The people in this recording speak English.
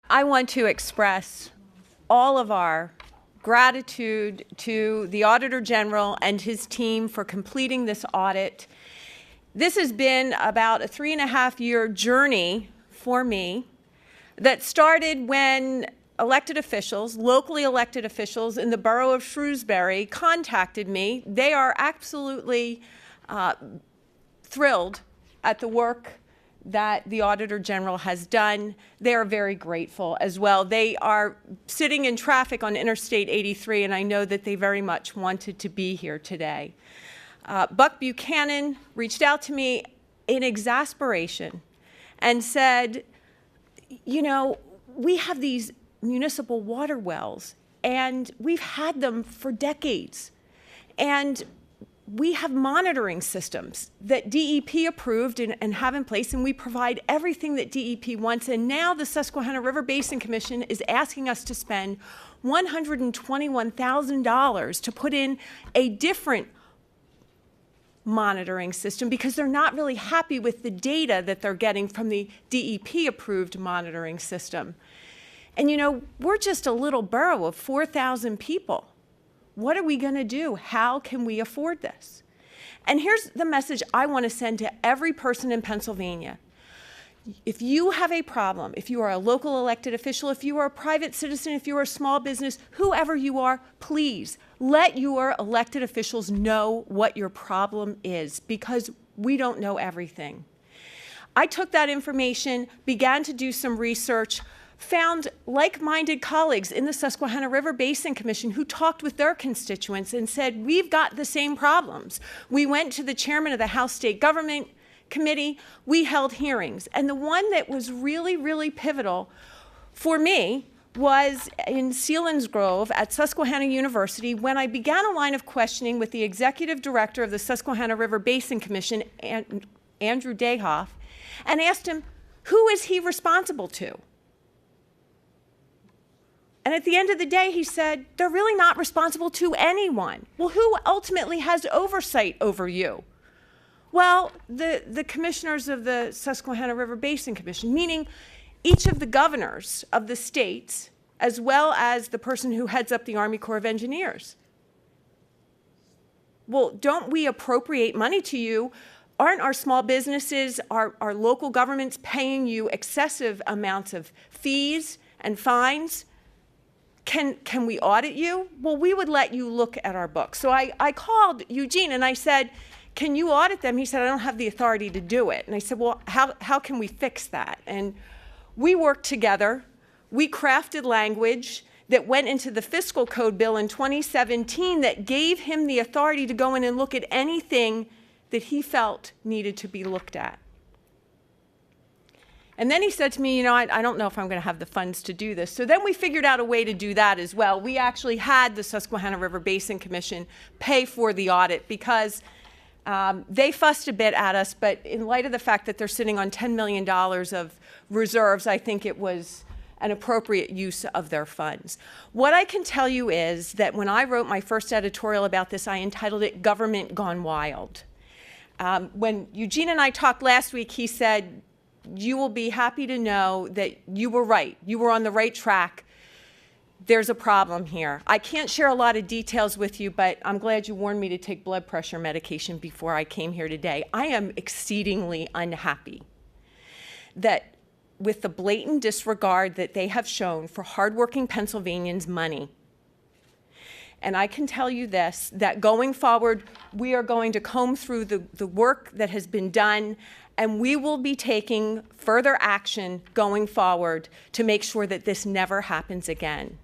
I want to express all of our gratitude to the Auditor General and his team for completing this audit. This has been about a 3.5-year journey for me that started when elected officials, locally elected officials in the borough of Shrewsbury contacted me. They are absolutely thrilled at the work that the Auditor General has done. They are very grateful as well. They are sitting in traffic on Interstate 83, and I know that they very much wanted to be here today. Buck Buchanan reached out to me in exasperation and said, you know, we have these municipal water wells, and we've had them for decades. And we have monitoring systems that DEP approved and have in place, and we provide everything that DEP wants. And now the Susquehanna River Basin Commission is asking us to spend $121,000 to put in a different monitoring system because they're not really happy with the data that they're getting from the DEP-approved monitoring system. And you know, we're just a little borough of 4,000 people. What are we going to do? How can we afford this? And here's the message I want to send to every person in Pennsylvania. If you have a problem, if you are a local elected official, if you are a private citizen, if you are a small business, whoever you are, please let your elected officials know what your problem is, because we don't know everything. I took that information, began to do some research, found like-minded colleagues in the Susquehanna River Basin Commission who talked with their constituents and said, we've got the same problems. We went to the chairman of the House State Government Committee, we held hearings. And the one that was really, really pivotal for me was in Selinsgrove at Susquehanna University when I began a line of questioning with the executive director of the Susquehanna River Basin Commission, Andrew Dayhoff, and asked him, who is he responsible to? And at the end of the day, he said, they're really not responsible to anyone. Well, who ultimately has oversight over you? Well, the commissioners of the Susquehanna River Basin Commission, meaning each of the governors of the states, as well as the person who heads up the Army Corps of Engineers. Well, don't we appropriate money to you? Aren't our small businesses, our local governments paying you excessive amounts of fees and fines? Can we audit you? Well, we would let you look at our books. So I called Eugene and I said, can you audit them? He said, I don't have the authority to do it. And I said, well, how can we fix that? And we worked together. We crafted language that went into the fiscal code bill in 2017 that gave him the authority to go in and look at anything that he felt needed to be looked at. And then he said to me, you know, I don't know if I'm going to have the funds to do this. So then we figured out a way to do that as well. We actually had the Susquehanna River Basin Commission pay for the audit because they fussed a bit at us, but in light of the fact that they're sitting on $10 million of reserves, I think it was an appropriate use of their funds. What I can tell you is that when I wrote my first editorial about this, I entitled it Government Gone Wild. When Eugene and I talked last week, he said, you will be happy to know that you were right. You were on the right track. There's a problem here. I can't share a lot of details with you, but I'm glad you warned me to take blood pressure medication before I came here today. I am exceedingly unhappy that with the blatant disregard that they have shown for hardworking Pennsylvanians' money. And I can tell you this, that going forward, we are going to comb through the work that has been done, and we will be taking further action going forward to make sure that this never happens again.